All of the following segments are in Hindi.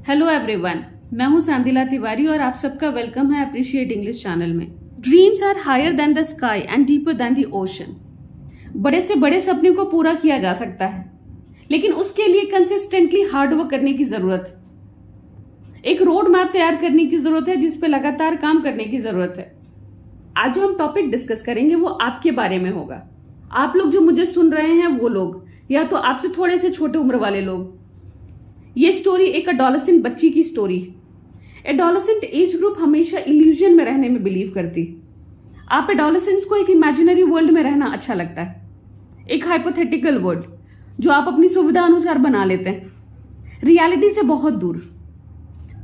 हेलो एवरीवन, मैं हूं सांदिला तिवारी और आप सबका वेलकम है अप्रिशिएट इंग्लिश चैनल में। Dreams are higher than the sky and deeper than the ocean. बड़े से बड़े सपने को पूरा किया जा सकता है, लेकिन उसके लिए कंसिस्टेंटली हार्ड वर्क करने की जरूरत है। एक रोड मैप तैयार करने की जरूरत है जिस पे लगातार काम करने की जरूरत है। आज जो हम टॉपिक डिस्कस करेंगे वो आपके बारे में होगा। आप लोग जो मुझे सुन रहे हैं वो लोग, या तो आपसे थोड़े से छोटे उम्र वाले लोग। ये स्टोरी एक एडोलेसेंट बच्ची की स्टोरी है। एडोलेसेंट एज ग्रुप हमेशा इल्यूजन में रहने में बिलीव करती। आप एडोलेसेंट्स को एक इमेजिनरी वर्ल्ड में रहना अच्छा लगता है, एक हाइपोथेटिकल वर्ल्ड जो आप अपनी सुविधा अनुसार बना लेते हैं, रियलिटी से बहुत दूर।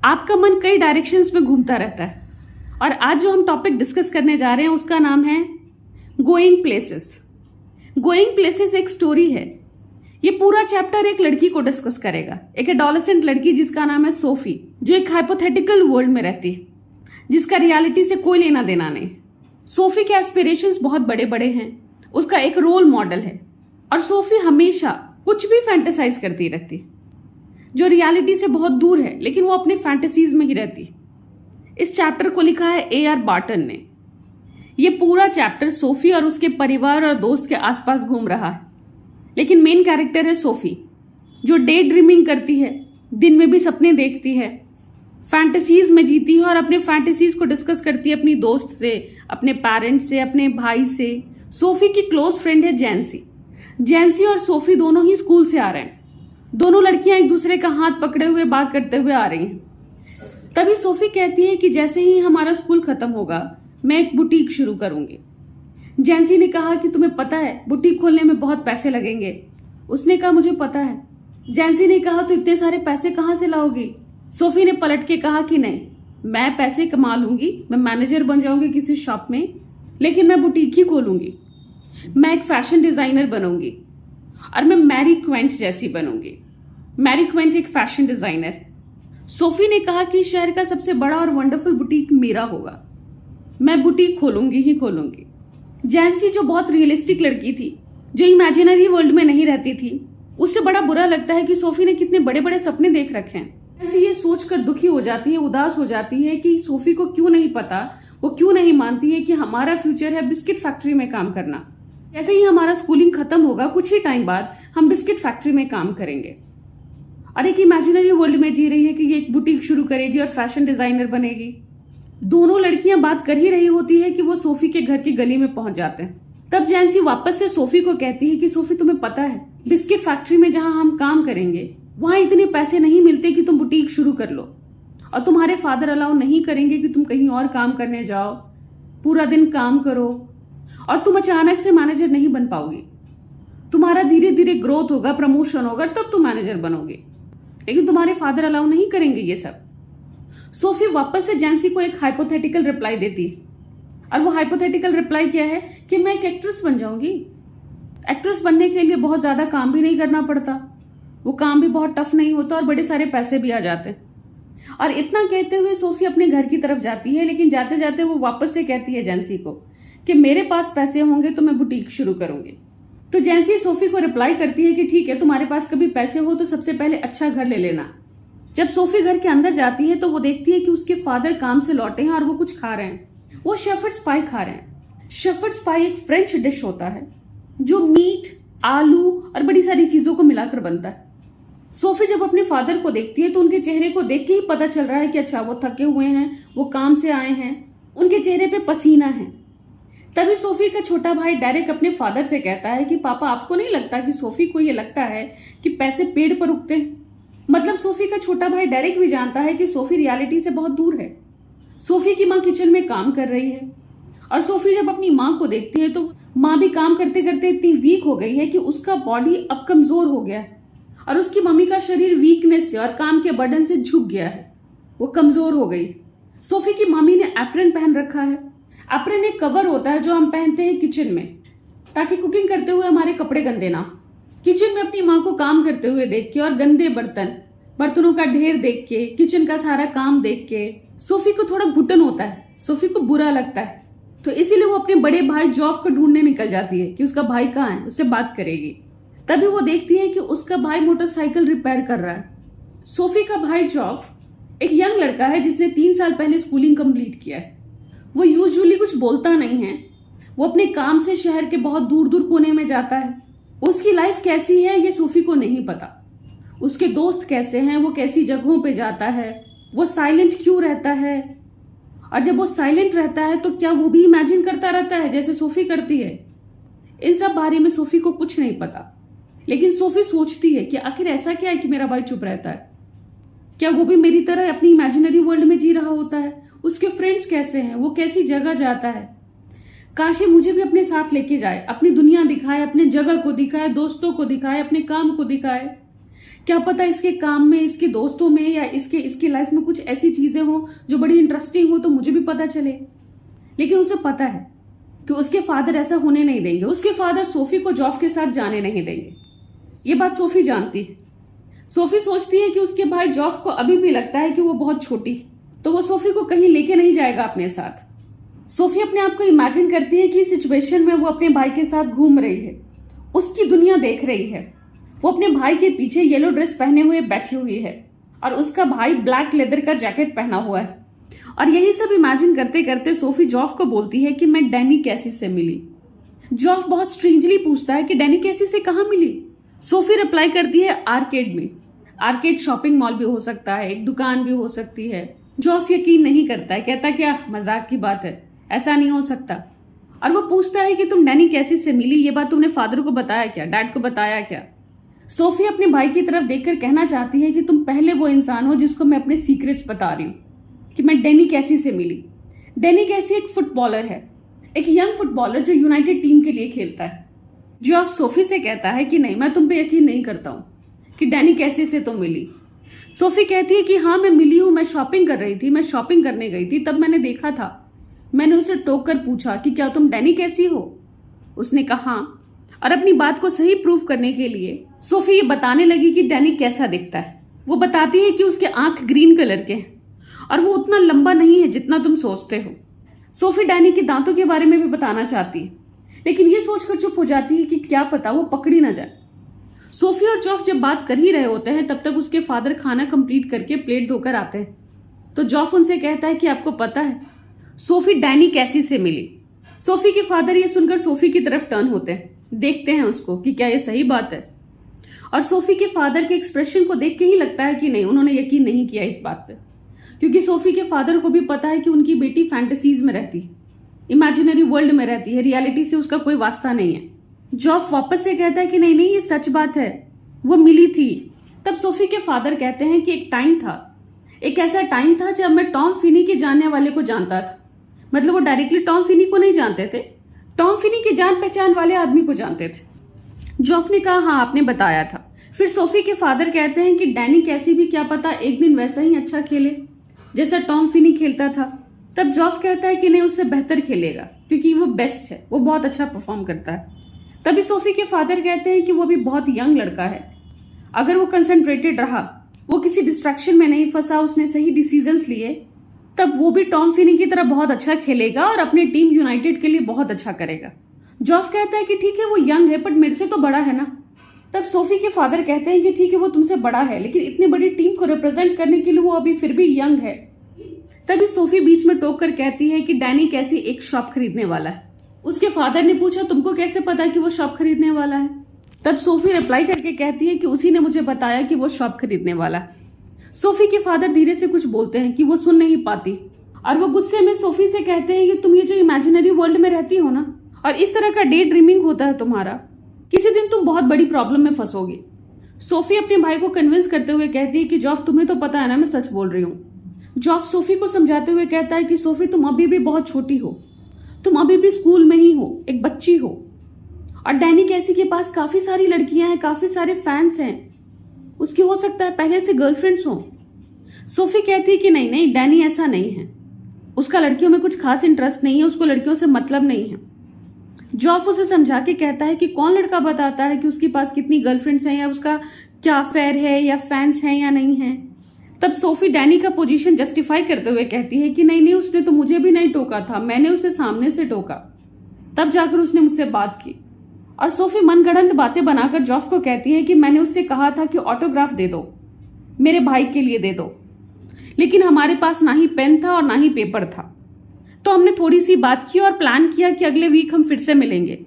आपका मन कई डायरेक्शंस में घूमता रहता है। और आज जो हम टॉपिक डिस्कस करने जा रहे हैं उसका नाम है गोइंग प्लेसेस। गोइंग प्लेसेस एक स्टोरी है। ये पूरा चैप्टर एक लड़की को डिस्कस करेगा, एक एडोलेसेंट लड़की जिसका नाम है सोफी, जो एक हाइपोथेटिकल वर्ल्ड में रहती है जिसका रियलिटी से कोई लेना देना नहीं। सोफी के एस्पिरेशंस बहुत बड़े बड़े हैं, उसका एक रोल मॉडल है और सोफी हमेशा कुछ भी फैंटेसाइज करती रहती जो रियलिटी से बहुत दूर है, लेकिन वो अपने फैंटेसीज में ही रहती। इस चैप्टर को लिखा है A.R. बार्टन ने। ये पूरा चैप्टर सोफी और उसके परिवार और दोस्त के आसपास घूम रहा है, लेकिन मेन कैरेक्टर है सोफी, जो डे ड्रीमिंग करती है, दिन में भी सपने देखती है, फैंटेसीज में जीती है और अपने फैंटेसीज को डिस्कस करती है अपनी दोस्त से, अपने पेरेंट्स से, अपने भाई से। सोफी की क्लोज फ्रेंड है जैंसी। जैंसी और सोफी दोनों ही स्कूल से आ रहे हैं। दोनों लड़कियां एक दूसरे का हाथ पकड़े हुए बात करते हुए आ रही हैं। तभी सोफी कहती है कि जैसे ही हमारा स्कूल खत्म होगा मैं एक बुटीक शुरू करूंगी। जैंसी ने कहा कि तुम्हें पता है बुटीक खोलने में बहुत पैसे लगेंगे। उसने कहा मुझे पता है। जैंसी ने कहा तो इतने सारे पैसे कहां से लाओगी? सोफी ने पलट के कहा कि नहीं, मैं पैसे कमा लूंगी, मैं मैनेजर बन जाऊंगी किसी शॉप में, लेकिन मैं बुटीक ही खोलूंगी। मैं एक फैशन डिजाइनर बनूंगी और मैं मैरी क्वेंट जैसी बनूंगी। मैरी क्वेंट एक फैशन डिजाइनर। सोफी ने कहा कि शहर का सबसे बड़ा और वंडरफुल बुटीक मेरा होगा, मैं बुटीक खोलूंगी ही खोलूंगी। जैंसी जो बहुत रियलिस्टिक लड़की थी, जो इमेजिनरी वर्ल्ड में नहीं रहती थी, उससे बड़ा बुरा लगता है कि सोफी ने कितने बड़े बड़े सपने देख रखे हैं। जैंसी ये सोचकर दुखी हो जाती है, उदास हो जाती है कि सोफी को क्यों नहीं पता, वो क्यों नहीं मानती है कि हमारा फ्यूचर है बिस्किट फैक्ट्री में काम करना। जैसे ही हमारा स्कूलिंग खत्म होगा कुछ ही टाइम बाद हम बिस्किट फैक्ट्री में काम करेंगे। और एक इमेजिनरी वर्ल्ड में जी रही है कि ये एक बुटीक शुरू करेगी और फैशन डिजाइनर बनेगी। दोनों लड़कियां बात कर ही रही होती है कि वो सोफी के घर की गली में पहुंच जाते हैं। तब जैंसी वापस से सोफी को कहती है कि सोफी तुम्हें पता है बिस्किट फैक्ट्री में जहां हम काम करेंगे वहां इतने पैसे नहीं मिलते कि तुम बुटीक शुरू कर लो, और तुम्हारे फादर अलाउ नहीं करेंगे कि तुम कहीं और काम करने जाओ, पूरा दिन काम करो और तुम अचानक से मैनेजर नहीं बन पाओगी। तुम्हारा धीरे धीरे ग्रोथ होगा, प्रमोशन होगा, तब तुम मैनेजर बनोगे, लेकिन तुम्हारे फादर अलाउ नहीं करेंगे ये सब। सोफी वापस से जैंसी को एक हाइपोथेटिकल रिप्लाई देती है, और वो हाइपोथेटिकल रिप्लाई क्या है कि मैं एक एक्ट्रेस बन जाऊंगी। एक्ट्रेस बनने के लिए बहुत ज्यादा काम भी नहीं करना पड़ता, वो काम भी बहुत टफ नहीं होता और बड़े सारे पैसे भी आ जाते हैं। और इतना कहते हुए सोफी अपने घर की तरफ जाती है, लेकिन जाते जाते वो वापस से कहती है जैंसी को कि मेरे पास पैसे होंगे तो मैं बुटीक शुरू करूंगी। तो जैंसी सोफी को रिप्लाई करती है कि ठीक है, तुम्हारे पास कभी पैसे हो तो सबसे पहले अच्छा घर ले लेना। जब सोफी घर के अंदर जाती है तो वो देखती है कि उसके फादर काम से लौटे हैं और वो कुछ खा रहे हैं। वो शेफर्ड्स पाई खा रहे हैं। शेफर्ड्स पाई एक फ्रेंच डिश होता है जो मीट, आलू और बड़ी सारी चीजों को मिलाकर बनता है। सोफी जब अपने फादर को देखती है तो उनके चेहरे को देख के ही पता चल रहा है कि अच्छा वो थके हुए हैं, वो काम से आए हैं, उनके चेहरे पे पसीना है। तभी सोफी का छोटा भाई डेरेक अपने फादर से कहता है कि पापा आपको नहीं लगता कि सोफी को ये लगता है कि पैसे पेड़ पर उगते हैं? मतलब सोफी का छोटा भाई डेरेक भी जानता है कि सोफी रियलिटी से बहुत दूर है। सोफी की माँ किचन में काम कर रही है और सोफी जब अपनी माँ को देखती है तो माँ भी काम करते करते इतनी वीक हो गई है कि उसका बॉडी अब कमजोर हो गया है और उसकी मम्मी का शरीर वीकनेस से और काम के बर्डन से झुक गया है, वो कमजोर हो गई। सोफी की मम्मी ने एप्रन पहन रखा है। एप्रन एक कवर होता है जो हम पहनते हैं किचन में ताकि कुकिंग करते हुए हमारे कपड़े गंदे ना। किचन में अपनी माँ को काम करते हुए देख के और गंदे बर्तनों का ढेर देख के, किचन का सारा काम देख के सोफी को थोड़ा घुटन होता है, सोफी को बुरा लगता है। तो इसीलिए वो अपने बड़े भाई जॉफ को ढूंढने निकल जाती है कि उसका भाई कहाँ है, उससे बात करेगी। तभी वो देखती है कि उसका भाई मोटरसाइकिल रिपेयर कर रहा है सोफी का भाई जॉफ एक यंग लड़का है जिसने 3 साल पहले स्कूलिंग कंप्लीट किया है। वो यूजुअली कुछ बोलता नहीं है। वो अपने काम से शहर के बहुत दूर दूर कोने में जाता है। उसकी लाइफ कैसी है ये सोफी को नहीं पता। उसके दोस्त कैसे हैं, वो कैसी जगहों पे जाता है, वो साइलेंट क्यों रहता है, और जब वो साइलेंट रहता है तो क्या वो भी इमेजिन करता रहता है जैसे सोफी करती है। इन सब बारे में सोफी को कुछ नहीं पता, लेकिन सोफी सोचती है कि आखिर ऐसा क्या है कि मेरा भाई चुप रहता है। क्या वो भी मेरी तरह अपनी इमेजिनरी वर्ल्ड में जी रहा होता है? उसके फ्रेंड्स कैसे हैं, वो कैसी जगह जाता है? काश ये मुझे भी अपने साथ लेके जाए, अपनी दुनिया दिखाए, अपने जगह को दिखाए, दोस्तों को दिखाए, अपने काम को दिखाए। क्या पता इसके काम में, इसके दोस्तों में या इसकी लाइफ में कुछ ऐसी चीजें हो जो बड़ी इंटरेस्टिंग हो तो मुझे भी पता चले। लेकिन उसे पता है कि उसके फादर ऐसा होने नहीं देंगे। उसके फादर सोफी को जॉफ के साथ जाने नहीं देंगे। ये बात सोफी जानती है। सोफी सोचती है कि उसके भाई जॉफ को अभी भी लगता है कि वो बहुत छोटी, तो वो सोफी को कहीं लेके नहीं जाएगा अपने साथ। सोफी अपने आप को इमेजिन करती है कि इस सिचुएशन में वो अपने भाई के साथ घूम रही है, उसकी दुनिया देख रही है। वो अपने भाई के पीछे येलो ड्रेस पहने हुए बैठी हुई है और उसका भाई ब्लैक लेदर का जैकेट पहना हुआ है। और यही सब इमेजिन करते करते सोफी जॉफ को बोलती है कि मैं डैनी कैसी से मिली। जॉफ बहुत स्ट्रेंजली पूछता है कि डैनी कैसी से कहाँ मिली। सोफी रिप्लाई करती है आर्केड में। आर्केड शॉपिंग मॉल भी हो सकता है, एक दुकान भी हो सकती है। जॉफ यकीन नहीं करता है, कहता क्या मजाक की बात है, ऐसा नहीं हो सकता। और वो पूछता है कि तुम डैनी कैसी से मिली, ये बात तुमने फादर को बताया क्या, डैड को बताया क्या? सोफी अपने भाई की तरफ देखकर कहना चाहती है कि तुम पहले वो इंसान हो जिसको मैं अपने सीक्रेट्स बता रही हूँ कि मैं डैनी कैसी से मिली। डैनी कैसी एक फुटबॉलर है, एक यंग फुटबॉलर जो यूनाइटेड टीम के लिए खेलता है। जॉफ सोफी से कहता है कि नहीं, मैं तुम पे यकीन नहीं करता हूँ कि डैनी कैसी से तुम मिली। सोफी कहती है कि हाँ मैं मिली हूँ, मैं शॉपिंग कर रही थी, मैं शॉपिंग करने गई थी, तब मैंने देखा था। मैंने उसे टोक कर पूछा कि क्या तुम डैनी कैसी हो? उसने कहा हाँ। और अपनी बात को सही प्रूव करने के लिए सोफी ये बताने लगी कि डैनी कैसा दिखता है। वो बताती है कि उसके आंख ग्रीन कलर के हैं और वो उतना लंबा नहीं है जितना तुम सोचते हो। सोफी डैनी के दांतों के बारे में भी बताना चाहती है, लेकिन ये सोचकर चुप हो जाती है कि क्या पता वो पकड़ी ना जाए। सोफी और जॉफ जब बात कर ही रहे होते हैं तब तक उसके फादर खाना कंप्लीट करके प्लेट धोकर आते हैं। तो जॉफ उनसे कहता है कि आपको पता है सोफी डैनी कैसी से मिली। सोफी के फादर ये सुनकर सोफी की तरफ टर्न होते हैं, देखते हैं उसको कि क्या ये सही बात है। और सोफी के फादर के एक्सप्रेशन को देख के ही लगता है कि नहीं, उन्होंने यकीन नहीं किया इस बात पे, क्योंकि सोफी के फादर को भी पता है कि उनकी बेटी फैंटेसीज में रहती है, इमेजिनरी वर्ल्ड में रहती है, रियलिटी से उसका कोई वास्ता नहीं है। जॉफ वापस से कहता है कि नहीं नहीं ये सच बात है, वो मिली थी। तब सोफी के फादर कहते हैं कि एक टाइम था, एक ऐसा टाइम था जब मैं टॉम फिनी के जानने वाले को जानता था। मतलब वो डायरेक्टली टॉम फिनी को नहीं जानते थे, टॉम फिनी के जान पहचान वाले आदमी को जानते थे। जॉफ ने कहा हाँ आपने बताया था। फिर सोफी के फादर कहते हैं कि डैनी कैसी भी क्या पता एक दिन वैसा ही अच्छा खेले जैसा टॉम फिनी खेलता था। तब जॉफ कहता है कि नहीं, उससे बेहतर खेलेगा क्योंकि वो बेस्ट है, वो बहुत अच्छा परफॉर्म करता है। तभी सोफी के फादर कहते हैं कि वो भी बहुत यंग लड़का है, अगर वो कंसंट्रेटेड रहा, वो किसी डिस्ट्रैक्शन में नहीं फंसा, उसने सही डिसीजंस लिए, तब वो भी टॉम फिनी की तरह बहुत अच्छा खेलेगा और अपनी टीम यूनाइटेड के लिए बहुत अच्छा करेगा। जॉफ कहता है कि ठीक है वो यंग है बट मेरे से तो बड़ा है ना। तब सोफी के फादर कहते हैं कि ठीक है वो तुमसे बड़ा है, लेकिन इतनी बड़ी टीम को रिप्रेजेंट करने के लिए वो अभी फिर भी यंग है। तभी सोफी बीच में टोक कर कहती है कि डैनी कैसी एक शॉप खरीदने वाला है। उसके फादर ने पूछा तुमको कैसे पता कि वो शॉप खरीदने वाला है? तब सोफी रिप्लाई करके कहती है कि उसी ने मुझे बताया कि वो शॉप खरीदने वाला है। सोफी के फादर धीरे से कुछ बोलते हैं कि वो सुन नहीं पाती और वो गुस्से में सोफी से कहते हैं कि तुम ये जो इमेजिनरी वर्ल्ड में रहती हो ना और इस तरह का डे ड्रीमिंग होता है तुम्हारा, किसी दिन तुम बहुत बड़ी प्रॉब्लम में फंसोगी। सोफी अपने भाई को कन्विंस करते हुए कहती है कि जॉफ तुम्हें तो पता है ना मैं सच बोल रही हूँ। जॉफ सोफी को समझाते हुए कहता है कि सोफी तुम अभी भी बहुत छोटी हो, तुम अभी भी स्कूल में ही हो, एक बच्ची हो, और डैनी कैसी के पास काफी सारी लड़कियां हैं, काफी सारे फैंस हैं, उसकी हो सकता है पहले से गर्लफ्रेंड्स हो। सोफी कहती है कि नहीं नहीं डैनी ऐसा नहीं है, उसका लड़कियों में कुछ खास इंटरेस्ट नहीं है, उसको लड़कियों से मतलब नहीं है। जॉफ उसे समझा के कहता है कि कौन लड़का बताता है कि उसके पास कितनी गर्लफ्रेंड्स हैं या उसका क्या अफेयर है या फैंस हैं या नहीं है। तब सोफी डैनी का पोजीशन जस्टिफाई करते हुए कहती है कि नहीं नहीं उसने तो मुझे भी नहीं टोका था, मैंने उसे सामने से टोका, तब जाकर उसने मुझसे बात की। और सोफी मनगढ़ंत बातें बनाकर जॉफ को कहती है कि मैंने उससे कहा था कि ऑटोग्राफ दे दो, मेरे भाई के लिए दे दो। लेकिन हमारे पास ना ही पेन था और ना ही पेपर था। तो हमने थोड़ी सी बात की और प्लान किया कि अगले वीक हम फिर से मिलेंगे।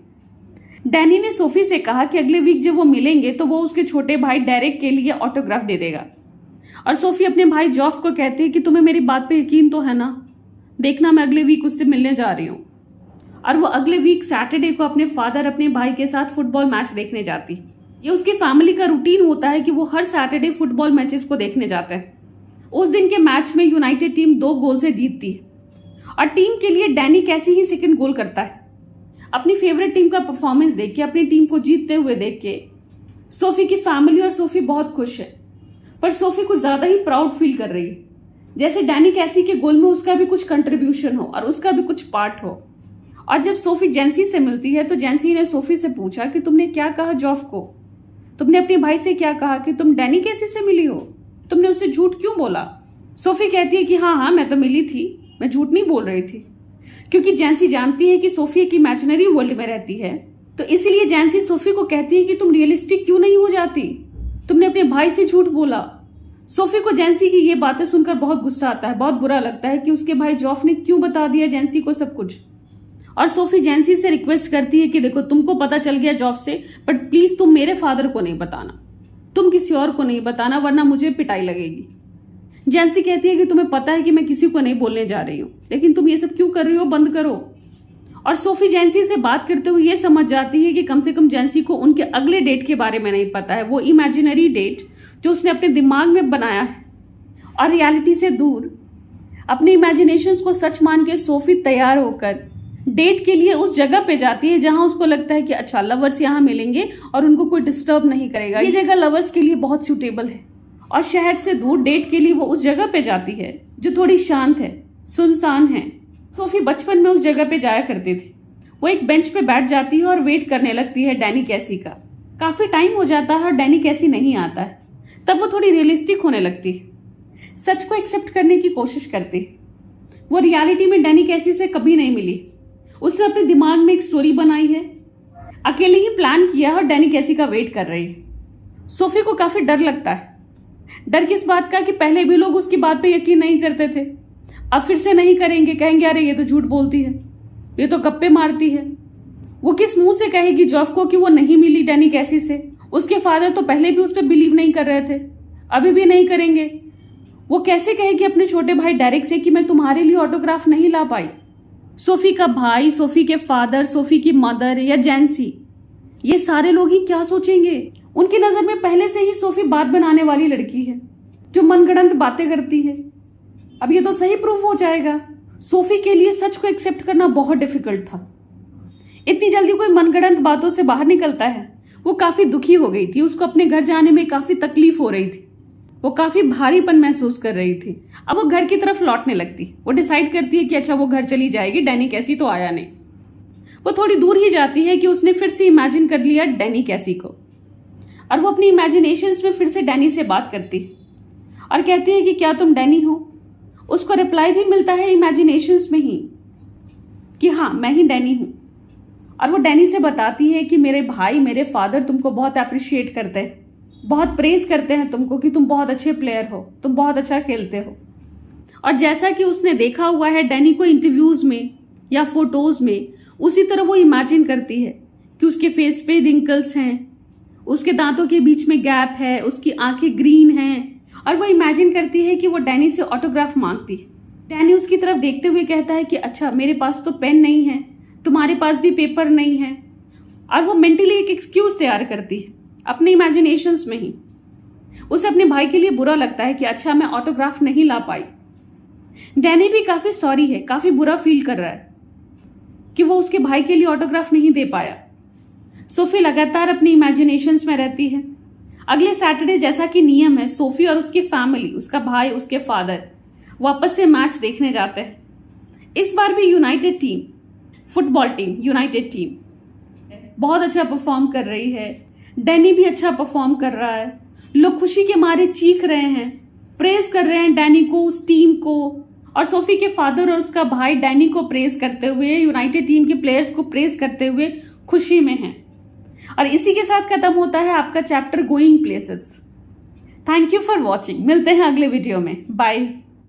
डैनी ने सोफी से कहा कि अगले वीक जब वो मिलेंगे तो वो उसके छोटे भाई डेरेक के लिए ऑटोग्राफ दे देगा। और सोफी अपने भाई जॉफ को कहती है कि तुम्हें मेरी बात पे यकीन तो है ना, देखना मैं अगले वीक उससे मिलने जा रही हूँ। और वो अगले वीक सैटरडे को अपने फादर अपने भाई के साथ फुटबॉल मैच देखने जाती। ये उसकी फैमिली का रूटीन होता है कि वो हर सैटरडे फुटबॉल मैचेस को देखने जाते हैं। उस दिन के मैच में यूनाइटेड टीम 2 गोल से जीतती है और टीम के लिए डैनी कैसी ही सेकंड गोल करता है। अपनी फेवरेट टीम का परफॉर्मेंस देख के, अपनी टीम को जीतते हुए देख के सोफी की फैमिली और सोफी बहुत खुश है। पर सोफी कुछ ज्यादा ही प्राउड फील कर रही है, जैसे डैनी कैसी के गोल में उसका भी कुछ कंट्रीब्यूशन हो और उसका भी कुछ पार्ट हो। और जब सोफी जेंसी से मिलती है तो जेंसी ने सोफी से पूछा कि तुमने क्या कहा जॉफ को, तुमने अपने भाई से क्या कहा कि तुम डैनी कैसी से मिली हो, तुमने उससे झूठ क्यों बोला। सोफी कहती है कि हाँ मैं तो मिली थी, मैं झूठ नहीं बोल रही थी। क्योंकि जेंसी जानती है कि सोफी एक इमेजिनरी वर्ल्ड में रहती है, तो इसीलिए जेंसी सोफी को कहती है कि तुम रियलिस्टिक क्यों नहीं हो जाती, तुमने अपने भाई से झूठ बोला। सोफी को जेंसी की ये बातें सुनकर बहुत गुस्सा आता है, बहुत बुरा लगता है कि उसके भाई जॉफ ने क्यों बता दिया जेंसी को सब कुछ। और सोफी जेंसी से रिक्वेस्ट करती है कि देखो तुमको पता चल गया जॉफ से, बट प्लीज तुम मेरे फादर को नहीं बताना, तुम किसी और को नहीं बताना, वरना मुझे पिटाई लगेगी। जेंसी कहती है कि तुम्हें पता है कि मैं किसी को नहीं बोलने जा रही हूँ, लेकिन तुम ये सब क्यों कर रही हो, बंद करो। और सोफी जेंसी से बात करते हुए ये समझ जाती है कि कम से कम जेंसी को उनके अगले डेट के बारे में नहीं पता है, वो इमेजिनरी डेट जो उसने अपने दिमाग में बनाया है। और रियलिटी से दूर अपने इमेजिनेशंस को सच मान के सोफी तैयार होकर डेट के लिए उस जगह पे जाती है जहां उसको लगता है कि अच्छा लवर्स यहाँ मिलेंगे और उनको कोई डिस्टर्ब नहीं करेगा, ये जगह लवर्स के लिए बहुत सूटेबल है। और शहर से दूर डेट के लिए वो उस जगह पे जाती है जो थोड़ी शांत है, सुनसान है। सोफी बचपन में उस जगह पे जाया करती थी। वो एक बेंच पे बैठ जाती है और वेट करने लगती है डैनी कैसी का। काफी टाइम हो जाता है और डैनी कैसी नहीं आता है। तब वो थोड़ी रियलिस्टिक होने लगती है, सच को एक्सेप्ट करने की कोशिश करती है। वो रियलिटी में डैनी कैसी से कभी नहीं मिली, उसने अपने दिमाग में एक स्टोरी बनाई है, अकेले ही प्लान किया और डैनी कैसी का वेट कर रही है। सोफी को काफी डर लगता है। डर किस बात का कि पहले भी लोग उसकी बात पे यकीन नहीं करते थे, अब फिर से नहीं करेंगे, कहेंगे अरे ये तो झूठ बोलती है, ये तो गप्पे मारती है। वो किस मुंह से कहेगी जॉफ को कि वो नहीं मिली डैनी कैसी से। उसके फादर तो पहले भी उस पर बिलीव नहीं कर रहे थे, अभी भी नहीं करेंगे। वो कैसे कहेगी अपने छोटे भाई डेरेक से कि मैं तुम्हारे लिए ऑटोग्राफ नहीं ला पाई। सोफी का भाई, सोफी के फादर, सोफी की मदर या जेंसी, ये सारे लोग ही क्या सोचेंगे। उनकी नजर में पहले से ही सोफी बात बनाने वाली लड़की है जो मनगढ़ंत बातें करती है। अब ये तो सही प्रूफ हो जाएगा। सोफी के लिए सच को एक्सेप्ट करना बहुत डिफिकल्ट था। इतनी जल्दी कोई मनगढ़ंत बातों से बाहर निकलता है। वो काफी दुखी हो गई थी, उसको अपने घर जाने में काफी तकलीफ हो रही थी, वो काफी भारीपन महसूस कर रही थी। अब वो घर की तरफ लौटने लगती। वो डिसाइड करती है कि अच्छा वो घर चली जाएगी, डैनी कैसी तो आया नहीं। वो थोड़ी दूर ही जाती है कि उसने फिर से इमेजिन कर लिया डैनी कैसी को, और वो अपनी इमेजिनेशंस में फिर से डैनी से बात करती और कहती है कि क्या तुम डैनी हो। उसको रिप्लाई भी मिलता है इमेजिनेशंस में ही कि हाँ मैं ही डैनी हूं। और वो डैनी से बताती है कि मेरे भाई, मेरे फादर तुमको बहुत अप्रिशिएट करते हैं, बहुत प्रेज करते हैं तुमको कि तुम बहुत अच्छे प्लेयर हो, तुम बहुत अच्छा खेलते हो। और जैसा कि उसने देखा हुआ है डैनी को इंटरव्यूज में या फोटोज में, उसी तरह वो इमेजिन करती है कि उसके फेस पे रिंकल्स हैं, उसके दांतों के बीच में गैप है, उसकी आंखें ग्रीन हैं। और वो इमेजिन करती है कि वो डैनी से ऑटोग्राफ मांगती। डैनी उसकी तरफ देखते हुए कहता है कि अच्छा मेरे पास तो पेन नहीं है, तुम्हारे पास भी पेपर नहीं है। और वो मेंटली एक एक्सक्यूज तैयार करती है अपने इमेजिनेशंस में ही। उसे अपने भाई के लिए बुरा लगता है कि अच्छा मैं ऑटोग्राफ नहीं ला पाई। डैनी भी काफी सॉरी है, काफी बुरा फील कर रहा है कि वो उसके भाई के लिए ऑटोग्राफ नहीं दे पाया। सोफी लगातार अपनी इमेजिनेशंस में रहती है। अगले सैटरडे जैसा कि नियम है, सोफी और उसकी फैमिली, उसका भाई, उसके फादर वापस से मैच देखने जाते हैं। इस बार भी United team, football team, United team बहुत अच्छा परफॉर्म कर रही है। डैनी भी अच्छा परफॉर्म कर रहा है। लोग खुशी के मारे चीख रहे हैं, प्रेज कर रहे हैं डैनी को, उस टीम को। और सोफी के फादर और उसका भाई डैनी को प्रेज करते हुए, यूनाइटेड टीम के प्लेयर्स को प्रेज करते हुए खुशी में हैं। और इसी के साथ खत्म होता है आपका chapter going places. Thank you for watching. मिलते हैं अगले वीडियो में। बाय।